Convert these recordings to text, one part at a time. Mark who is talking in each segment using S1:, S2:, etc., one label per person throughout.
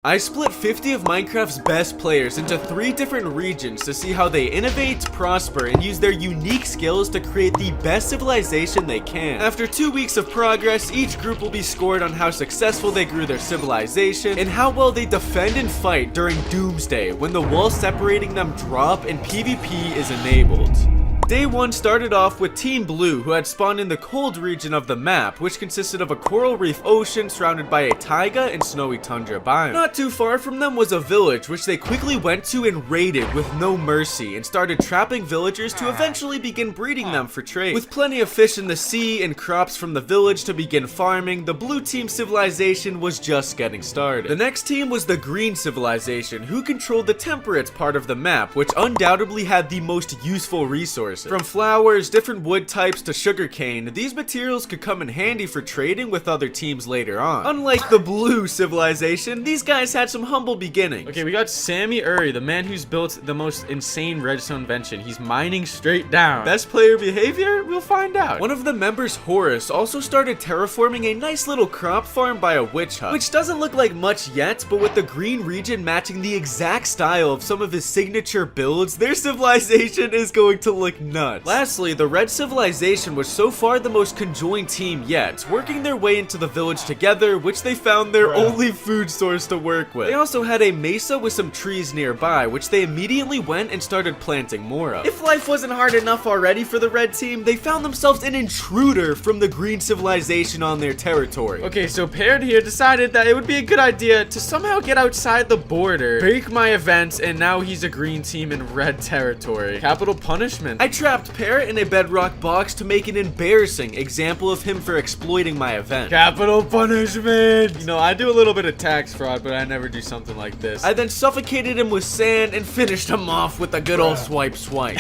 S1: I split 50 of Minecraft's best players into 3 different regions to see how they innovate, prosper, and use their unique skills to create the best civilization they can. After 2 weeks of progress, each group will be scored on how successful they grew their civilization and how well they defend and fight during Doomsday, when the walls separating them drop and PvP is enabled. Day 1 started off with Team Blue, who had spawned in the cold region of the map, which consisted of a coral reef ocean surrounded by a taiga and snowy tundra biome. Not too far from them was a village, which they quickly went to and raided with no mercy, and started trapping villagers to eventually begin breeding them for trade. With plenty of fish in the sea and crops from the village to begin farming, the blue team civilization was just getting started. The next team was the green civilization, who controlled the temperate part of the map, which undoubtedly had the most useful resources. From flowers, different wood types to sugarcane, these materials could come in handy for trading with other teams later on. Unlike the blue civilization, these guys had some humble beginnings. Okay, we got Sammy Uri, the man who's built the most insane redstone invention. He's mining straight down. Best player behavior? We'll find out. One of the members, Horace, also started terraforming a nice little crop farm by a witch hut, which doesn't look like much yet, but with the green region matching the exact style of some of his signature builds, their civilization is going to look nuts. Lastly, the red civilization was so far the most conjoined team yet, working their way into the village together, which they found their only food source to work with. They also had a mesa with some trees nearby, which they immediately went and started planting more of. If life wasn't hard enough already for the red team, they found themselves an intruder from the green civilization on their territory. Okay, so Parrot here decided that it would be a good idea to somehow get outside the border, break my events, and now he's a green team in red territory. Capital punishment. I trapped Parrot in a bedrock box to make an embarrassing example of him for exploiting my event. Capital punishment! You know, I do a little bit of tax fraud, but I never do something like this. I then suffocated him with sand and finished him off with a good old swipe.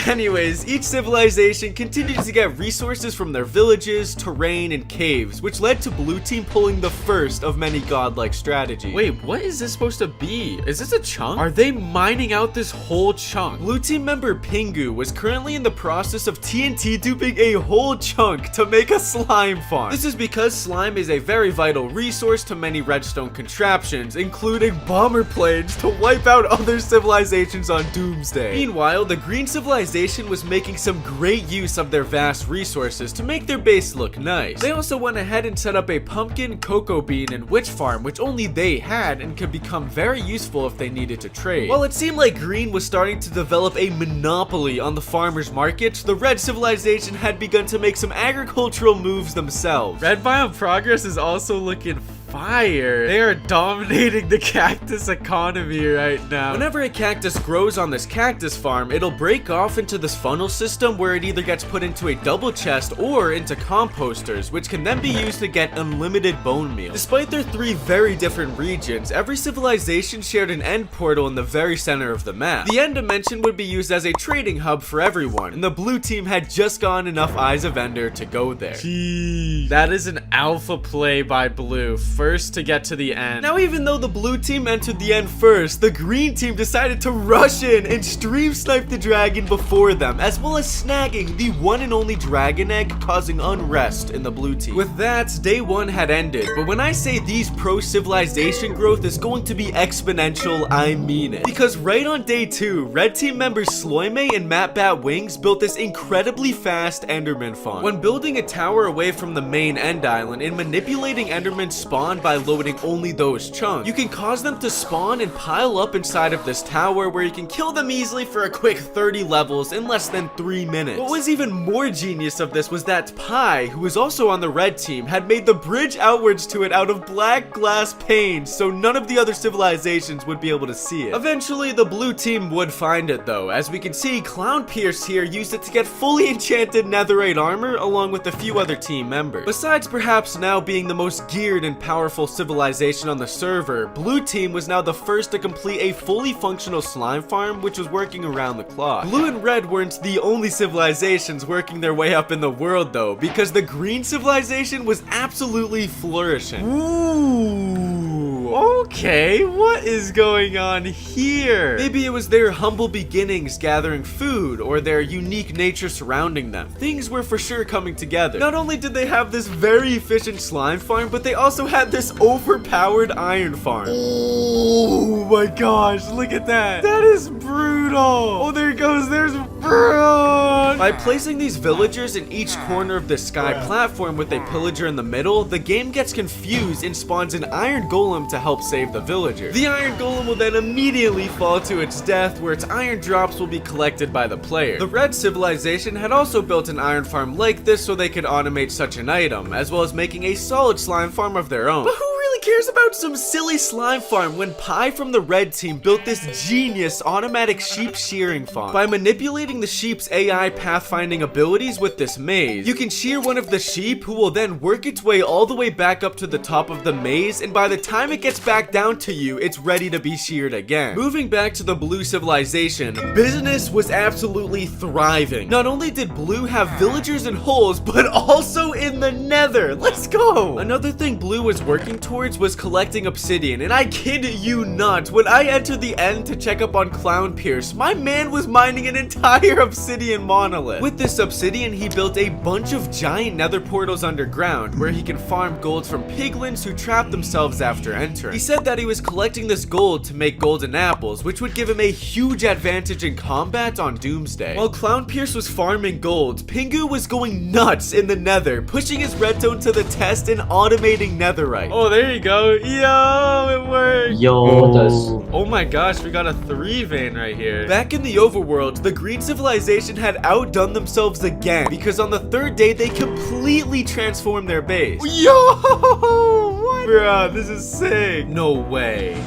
S1: Anyways, each civilization continued to get resources from their villages, terrain, and caves, which led to Blue Team pulling the first of many godlike strategies. Wait, what is this supposed to be? Is this a chunk? Are they mining out this whole chunk? Blue Team member Pingu was currently in the process of TNT duping a whole chunk to make a slime farm. This is because slime is a very vital resource to many redstone contraptions, including bomber planes to wipe out other civilizations on Doomsday. Meanwhile, the green civilization was making some great use of their vast resources to make their base look nice. They also went ahead and set up a pumpkin, cocoa bean, and witch farm, which only they had and could become very useful if they needed to trade. While it seemed like green was starting to develop a monopoly on the farmers markets, the red civilization had begun to make some agricultural moves themselves. Red biome progress is also looking fire. They are dominating the cactus economy right now. Whenever a cactus grows on this cactus farm, it'll break off into this funnel system where it either gets put into a double chest or into composters, which can then be used to get unlimited bone meal. Despite their 3 very different regions, every civilization shared an end portal in the very center of the map. The end dimension would be used as a trading hub for everyone, and the blue team had just gotten enough Eyes of Ender to go there. Jeez. That is an alpha play by blue. First to get to the end. Now, even though the blue team entered the end first, the green team decided to rush in and stream snipe the dragon before them, as well as snagging the one and only dragon egg, causing unrest in the blue team. With that, day 1 had ended, but when I say these pro civilization growth is going to be exponential, I mean it. Because right on day 2, red team members Sloime and Matt Bat Wings built this incredibly fast Enderman farm. When building a tower away from the main end island and manipulating Enderman spawn by loading only those chunks, you can cause them to spawn and pile up inside of this tower, where you can kill them easily for a quick 30 levels in less than 3 minutes. What was even more genius of this was that Pi, who was also on the red team, had made the bridge outwards to it out of black glass panes, so none of the other civilizations would be able to see it. Eventually, the blue team would find it though. As we can see, Clown Pierce here used it to get fully enchanted netherite armor along with a few other team members. Besides perhaps now being the most geared and powerful civilization on the server, Blue Team was now the first to complete a fully functional slime farm, which was working around the clock. Blue and Red weren't the only civilizations working their way up in the world though, because the green civilization was absolutely flourishing. Ooh, okay, what is going on here? Maybe it was their humble beginnings gathering food, or their unique nature surrounding them. Things were for sure coming together. Not only did they have this very efficient slime farm, but they also had this overpowered iron farm. Ooh. my gosh, look at that. That is brutal. Oh, there it goes. There's Brown. By placing these villagers in each corner of the sky platform with a pillager in the middle, the game gets confused and spawns an iron golem to help save the villager. The iron golem will then immediately fall to its death, where its iron drops will be collected by the player. The red civilization had also built an iron farm like this so they could automate such an item, as well as making a solid slime farm of their own. But who really cares about some silly slime farm when Pi from the red team built this genius automatic sheep shearing farm? By manipulating the sheep's AI pathfinding abilities with this maze, you can shear one of the sheep, who will then work its way all the way back up to the top of the maze, and by the time it gets back down to you, it's ready to be sheared again. Moving back to the blue civilization, business was absolutely thriving. Not only did blue have villagers in holes, but also in the nether. Let's go! Another thing blue was working towards was collecting obsidian, and I kid you not, when I entered the end to check up on Clown Pierce, my man was mining an entire obsidian monolith. With this obsidian, he built a bunch of giant nether portals underground, where he can farm gold from piglins who trap themselves after entering. He said that he was collecting this gold to make golden apples, which would give him a huge advantage in combat on Doomsday. While Clown Pierce was farming gold, Pingu was going nuts in the nether, pushing his redstone to the test and automating netherite. Oh, there you go. Yo, it worked.
S2: Yo.
S1: Oh my gosh, we got a 3 vein right here. Back in the overworld, the green civilization had outdone themselves again, because on the 3rd day, they completely transformed their base. Yo, what? Bruh, this is sick. No way.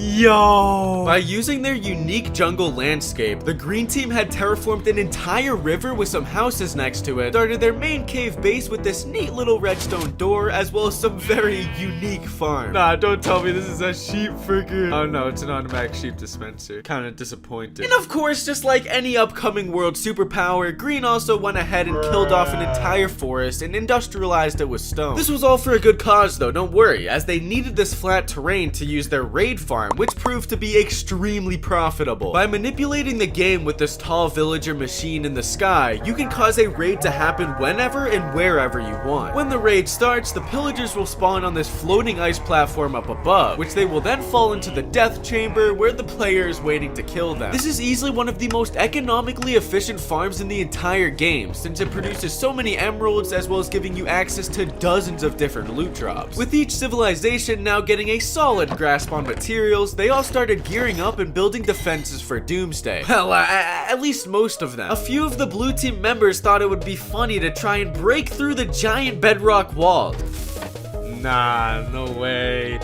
S1: Yo! By using their unique jungle landscape, the green team had terraformed an entire river with some houses next to it, started their main cave base with this neat little redstone door, as well as some very unique farms. Nah, don't tell me this is a sheep freaking... Oh no, it's an automatic sheep dispenser. Kinda disappointed. And of course, just like any upcoming world superpower, green also went ahead and killed off an entire forest and industrialized it with stone. This was all for a good cause though, don't worry, as they needed this flat terrain to use their raid farm, which proved to be extremely profitable. By manipulating the game with this tall villager machine in the sky, you can cause a raid to happen whenever and wherever you want. When the raid starts, the pillagers will spawn on this floating ice platform up above, which they will then fall into the death chamber where the player is waiting to kill them. This is easily one of the most economically efficient farms in the entire game, since it produces so many emeralds, as well as giving you access to dozens of different loot drops. With each civilization now getting a solid grasp on materials, they all started gearing up and building defenses for Doomsday. Well, at least most of them. A few of the blue team members thought it would be funny to try and break through the giant bedrock wall. Nah, no way.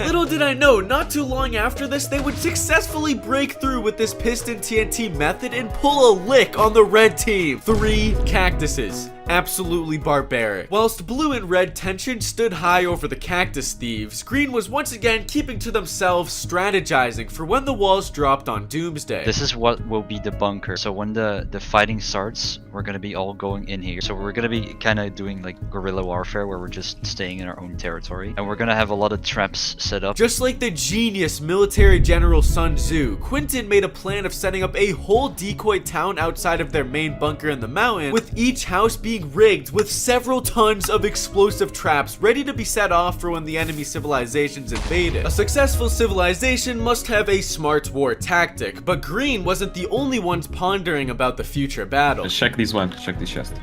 S1: Little did I know, not too long after this, they would successfully break through with this piston TNT method and pull a lick on the red team. 3 cactuses. Absolutely barbaric. Whilst blue and red tension stood high over the cactus thieves, green was once again keeping to themselves, strategizing for when the walls dropped on Doomsday.
S2: This is what will be the bunker. So when the fighting starts, we're gonna be all going in here. So we're gonna be kind of doing like guerrilla warfare, where we're just staying in our own territory, and we're gonna have a lot of traps set up.
S1: Just like the genius military general Sun Tzu, Quentin made a plan of setting up a whole decoy town outside of their main bunker in the mountain, with each house being rigged with several tons of explosive traps ready to be set off for when the enemy civilizations invaded. A successful civilization must have a smart war tactic, but green wasn't the only ones pondering about the future battle.
S3: Check this one, check this chest.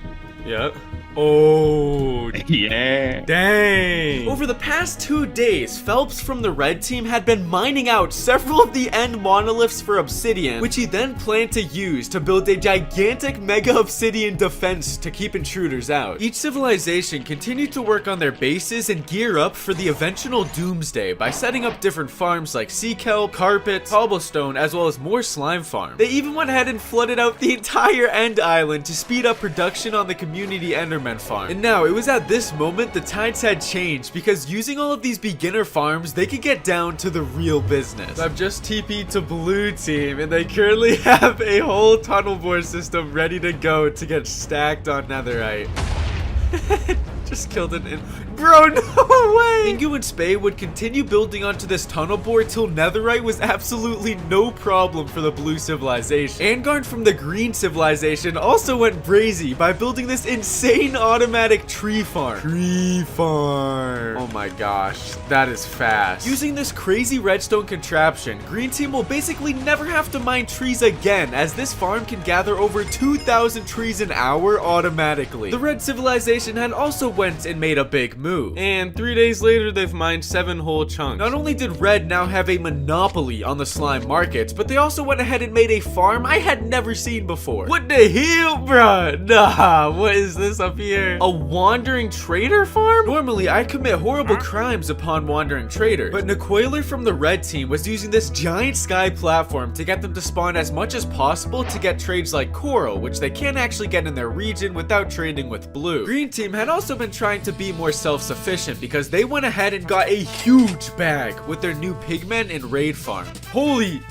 S1: Yep. Oh,
S3: yeah.
S1: Dang. Over the past 2 days, Phelps from the red team had been mining out several of the end monoliths for obsidian, which he then planned to use to build a gigantic mega obsidian defense to keep intruders out. Each civilization continued to work on their bases and gear up for the eventual Doomsday by setting up different farms like sea kelp, carpet, cobblestone, as well as more slime farms. They even went ahead and flooded out the entire end island to speed up production on the community enderman farm. And now, it was at this moment the tides had changed, because using all of these beginner farms, they could get down to the real business. I've just TP'd to blue team, and they currently have a whole tunnel bore system ready to go to get stacked on netherite. Just killed it in... Bro, no way! Ingu and Spay would continue building onto this tunnel board till netherite was absolutely no problem for the blue civilization. Angard from the green civilization also went brazy by building this insane automatic tree farm. Oh my gosh, that is fast. Using this crazy redstone contraption, Green Team will basically never have to mine trees again, as this farm can gather over 2,000 trees an hour automatically. The red civilization had also went and made a big move. And 3 days later, they've mined 7 whole chunks. Not only did red now have a monopoly on the slime markets, but they also went ahead and made a farm I had never seen before. What the hell, bruh? Nah, what is this up here? A wandering trader farm? Normally, I commit horrible crimes upon wandering trader, but Nicoiler from the red team was using this giant sky platform to get them to spawn as much as possible to get trades like coral, which they can't actually get in their region without trading with blue. Green team had also been trying to be more self-sufficient because they went ahead and got a huge bag with their new pigmen and raid farm. Holy...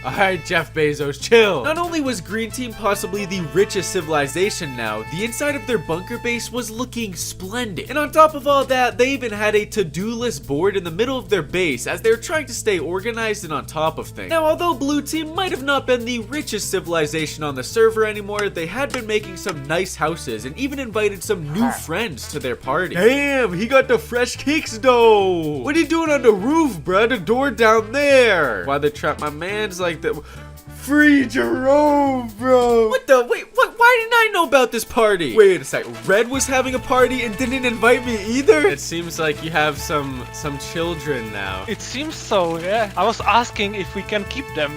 S1: Alright, Jeff Bezos, chill. Not only was Green Team possibly the richest civilization now, the inside of their bunker base was looking splendid. And on top of all that, they even had a to-do list board in the middle of their base as they were trying to stay organized and on top of things. Now, although Blue Team might have not been the richest civilization on the server anymore, they had been making some nice houses and even invited some new friends to their party. Damn, he got the fresh kicks though. What are you doing on the roof, bruh? The door down there. Why they trap my mans like that? Free Jerome, bro. What the? Wait, what? Why didn't I know about this party? Wait a sec. Red was having a party and didn't invite me either? It seems like you have some children now.
S4: It seems so, yeah. I was asking if we can keep them.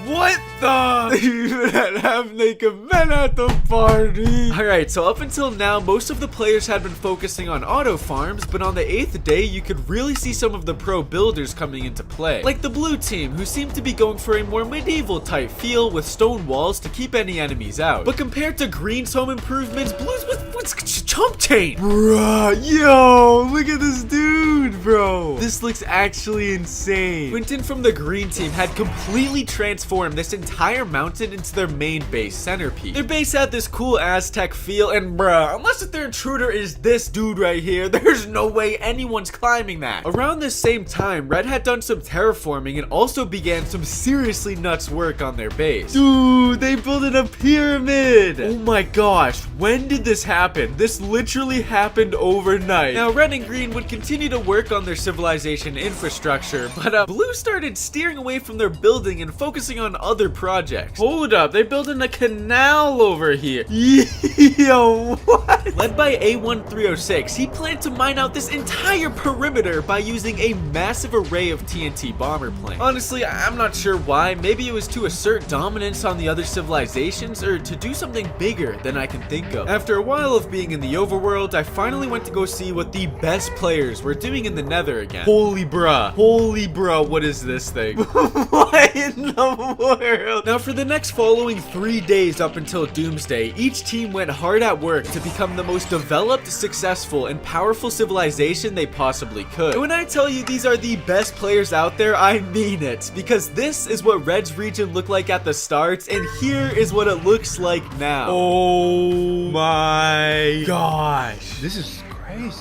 S1: What the? You even had half-naked men at the party. Alright, so up until now, most of the players had been focusing on auto farms, but on the 8th day, you could really see some of the pro builders coming into play. Like the blue team, who seemed to be going for a more medieval type feel with stone walls to keep any enemies out. But compared to green's home improvements, blue's what's chump chain? Bruh, yo, look at this dude, bro. This looks actually insane. Quinton from the green team had completely transformed this entire mountain into their main base centerpiece. Their base had this cool Aztec feel, and bruh, unless their intruder is this dude right here, there's no way anyone's climbing that. Around this same time, Red had done some terraforming and also began some seriously nuts work on their base. Dude, they built a pyramid! Oh my gosh, when did this happen? This literally happened overnight. Now, Red and Green would continue to work on their civilization infrastructure, but Blue started steering away from their building and focusing on other projects. Hold up, they're building a canal over here. Yo, what? Led by A1306, he planned to mine out this entire perimeter by using a massive array of TNT bomber planes. Honestly, I'm not sure why. Maybe it was to assert dominance on the other civilizations or to do something bigger than I can think of. After a while of being in the overworld, I finally went to go see what the best players were doing in the nether again. Holy bruh, what is this thing? What in the world? Now, for the next following 3 days up until Doomsday, each team went hard at work to become the most developed, successful, and powerful civilization they possibly could. And when I tell you these are the best players out there, I mean it, because this is what Red's region looked like at the start, and here is what it looks like now. Oh my gosh.
S3: This is crazy.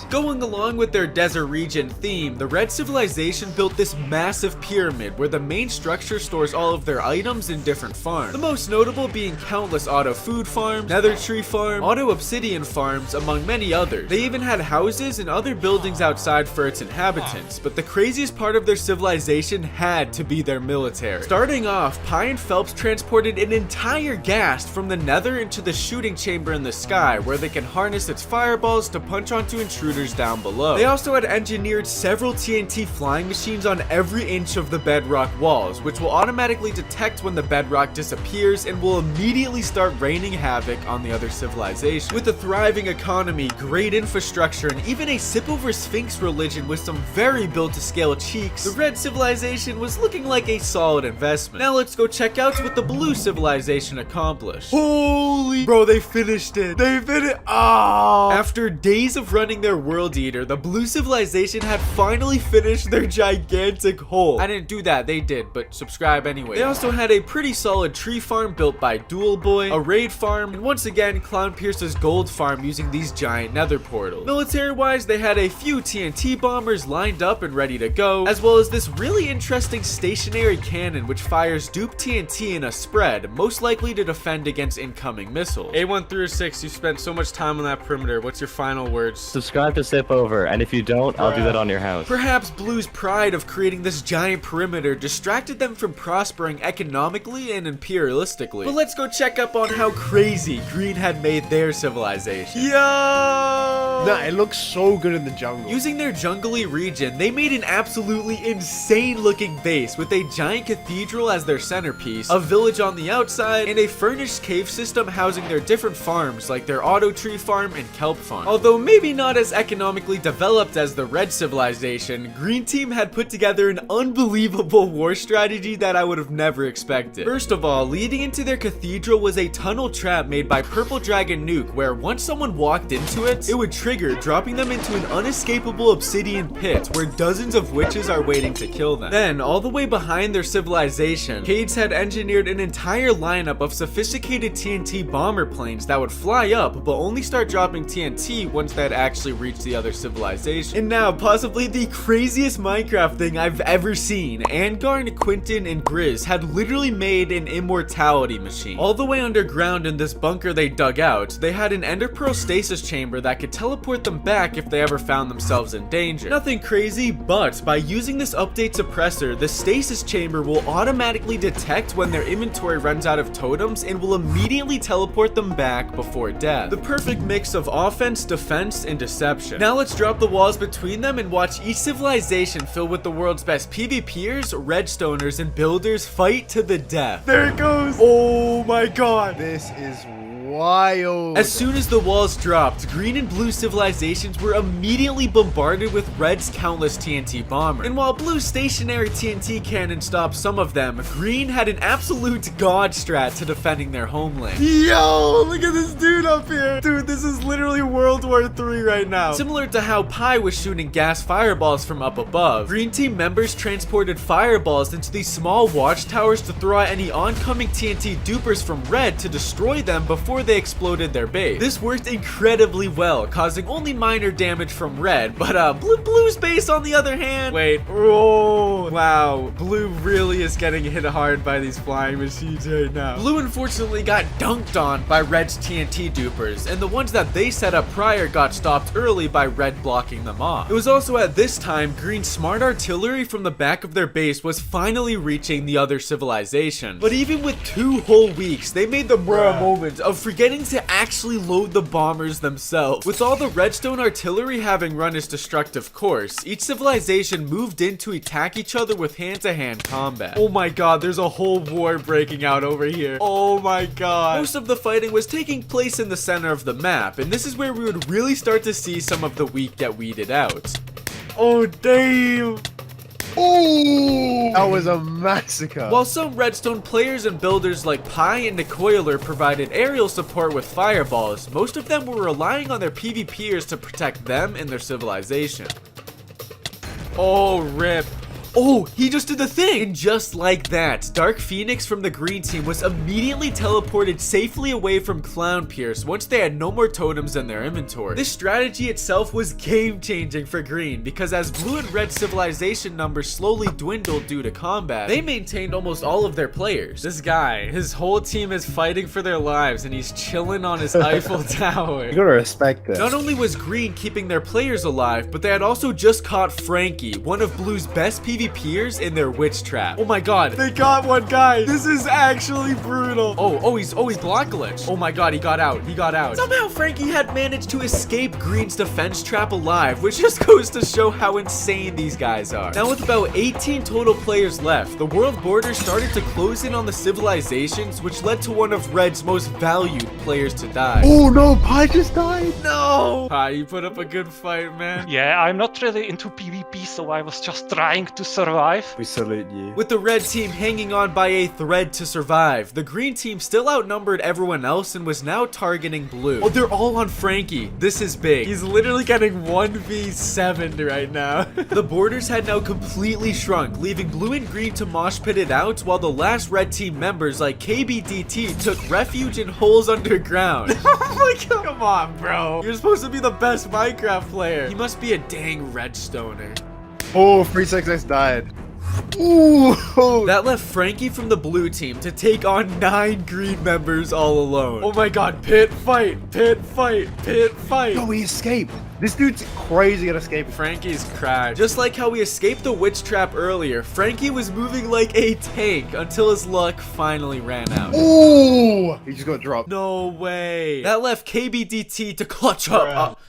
S1: Going along with their desert region theme, the Red civilization built this massive pyramid where the main structure stores all of their items in different farms. The most notable being countless auto food farms, nether tree farm, auto obsidian farms, among many others. They even had houses and other buildings outside for its inhabitants, but the craziest part of their civilization had to be their military. Starting off, Pi and Phelps transported an entire ghast from the nether into the shooting chamber in the sky, where they can harness its fireballs to punch onto intruders down below. They also had engineered several TNT flying machines on every inch of the bedrock walls, which will automatically detect when the bedrock disappears and will immediately start raining havoc on the other civilization. With a thriving economy, great infrastructure, and even a sip over Sphinx religion with some very built-to-scale cheeks, the Red civilization was looking like a solid investment. Now let's go check out what the Blue civilization accomplished. Holy bro, they finished it. They finished. Oh! After days of running destroying their world eater, the blue civilization had finally finished their gigantic hole. I didn't do that, they did, but subscribe anyway. They also had a pretty solid tree farm built by Dual Boy, a raid farm, and once again, Clownpierce's gold farm using these giant nether portals. Military-wise, they had a few TNT bombers lined up and ready to go, as well as this really interesting stationary cannon which fires dupe TNT in a spread, most likely to defend against incoming missiles. A1 through 6, you spent so much time on that perimeter. What's your final words?
S5: Subscribe to Sip Over, and if you don't, I'll do that on your house.
S1: Perhaps Blue's pride of creating this giant perimeter distracted them from prospering economically and imperialistically. But let's go check up on how crazy Green had made their civilization. Yo!
S6: Nah, it looks so good in the jungle.
S1: Using their jungly region, they made an absolutely insane looking base with a giant cathedral as their centerpiece, a village on the outside, and a furnished cave system housing their different farms like their auto tree farm and kelp farm. Although maybe not as economically developed as the red civilization, Green Team had put together an unbelievable war strategy that I would have never expected. First of all, leading into their cathedral was a tunnel trap made by Purple Dragon Nuke where once someone walked into it, it would trigger, dropping them into an unescapable obsidian pit where dozens of witches are waiting to kill them. Then, all the way behind their civilization, Cades had engineered an entire lineup of sophisticated TNT bomber planes that would fly up but only start dropping TNT once they had actually reached the other civilization. And now, possibly the craziest Minecraft thing I've ever seen, Angarn, Quinton, and Grizz had literally made an immortality machine. All the way underground in this bunker they dug out, they had an Ender Pearl stasis chamber that could teleport them back if they ever found themselves in danger. Nothing crazy, but by using this update suppressor, the stasis chamber will automatically detect when their inventory runs out of totems and will immediately teleport them back before death. The perfect mix of offense, defense, and deception. Now let's drop the walls between them and watch each civilization filled with the world's best PvPers, redstoners, and builders fight to the death. There it goes! Oh my god!
S6: This is wild.
S1: As soon as the walls dropped, green and blue civilizations were immediately bombarded with red's countless TNT bombers. And while blue's stationary TNT cannon stopped some of them, green had an absolute god strat to defending their homeland. Yo, look at this dude up here. Dude, this is literally World War III right now. Similar to how Pi was shooting gas fireballs from up above, green team members transported fireballs into these small watchtowers to throw out any oncoming TNT dupers from red to destroy them before they exploded their base. This worked incredibly well, causing only minor damage from red, but blue's base on the other hand, wait, oh wow, blue really is getting hit hard by these flying machines right now. Blue unfortunately got dunked on by red's TNT dupers, and the ones that they set up prior got stopped early by red blocking them off. It was also at this time green's smart artillery from the back of their base was finally reaching the other civilization. But even with 2 whole weeks, they made the moment of forgetting to actually load the bombers themselves. With all the redstone artillery having run its destructive course, each civilization moved in to attack each other with hand-to-hand combat. Oh my god, there's a whole war breaking out over here. Oh my god. Most of the fighting was taking place in the center of the map, and this is where we would really start to see some of the weak get weeded out. Oh damn.
S6: Ooh, that was a massacre.
S1: While some redstone players and builders like Pi and Nicoiler provided aerial support with fireballs, most of them were relying on their PvPers to protect them and their civilization. Oh, rip. Oh, he just did the thing! And just like that, Dark Phoenix from the green team was immediately teleported safely away from Clownpierce once they had no more totems in their inventory. This strategy itself was game-changing for green, because as blue and red civilization numbers slowly dwindled due to combat, they maintained almost all of their players. This guy, his whole team is fighting for their lives, and he's chilling on his Eiffel Tower.
S6: You gotta respect this.
S1: Not only was green keeping their players alive, but they had also just caught Frankie, one of blue's best PvPers in their witch trap. Oh my god, they got one guy. This is actually brutal. Oh, he's block glitch. Oh my god, he got out. Somehow Frankie had managed to escape green's defense trap alive, which just goes to show how insane these guys are. Now with about 18 total players left, the world border started to close in on the civilizations, which led to one of red's most valued players to die.
S6: Oh no, Pi just died.
S1: No! Pi, you put up a good fight, man.
S4: Yeah, I'm not really into PvP, so I was just trying to survive.
S6: We salute you.
S1: With the red team hanging on by a thread to survive, the green team still outnumbered everyone else and was now targeting blue. Oh, they're all on Frankie. This is big. He's literally getting 1v7 right now. The borders had now completely shrunk, leaving blue and green to mosh pit it out, while the last red team members like KBDT took refuge in holes underground. Oh my god. Come on, bro. You're supposed to be the best Minecraft player. He must be a dang redstoner.
S6: Oh, 366 died. Ooh.
S1: That left Frankie from the blue team to take on 9 green members all alone. Oh my god, pit fight, pit fight, pit fight.
S6: No, he escaped. This dude's crazy at escaping.
S1: Frankie's crashed. Just like how we escaped the witch trap earlier, Frankie was moving like a tank until his luck finally ran out.
S6: Ooh. He just got dropped.
S1: No way. That left KBDT to clutch up.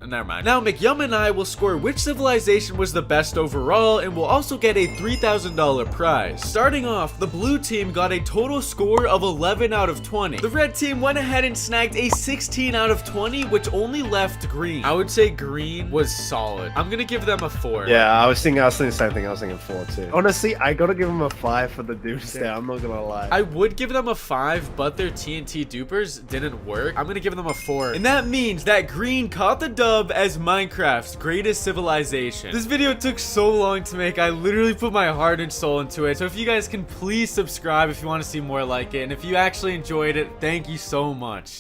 S1: Never mind. Now McYum and I will score which civilization was the best overall, and we'll also get a $3,000 prize. Starting off, the blue team got a total score of 11 out of 20. The red team went ahead and snagged a 16 out of 20, which only left green. I would say green was solid. I'm gonna give them a 4.
S6: Yeah, I was thinking the same thing. I was thinking 4 too. Honestly, I gotta give him a 5 for the doomsday. I'm not gonna lie.
S1: I would give them a 5, but their TNT dupers didn't work. I'm gonna give them a 4. And that means that green caught the dub as Minecraft's greatest civilization. This video took so long to make. I literally put my heart and soul into it. So if you guys can please subscribe if you want to see more like it. And if you actually enjoyed it, thank you so much.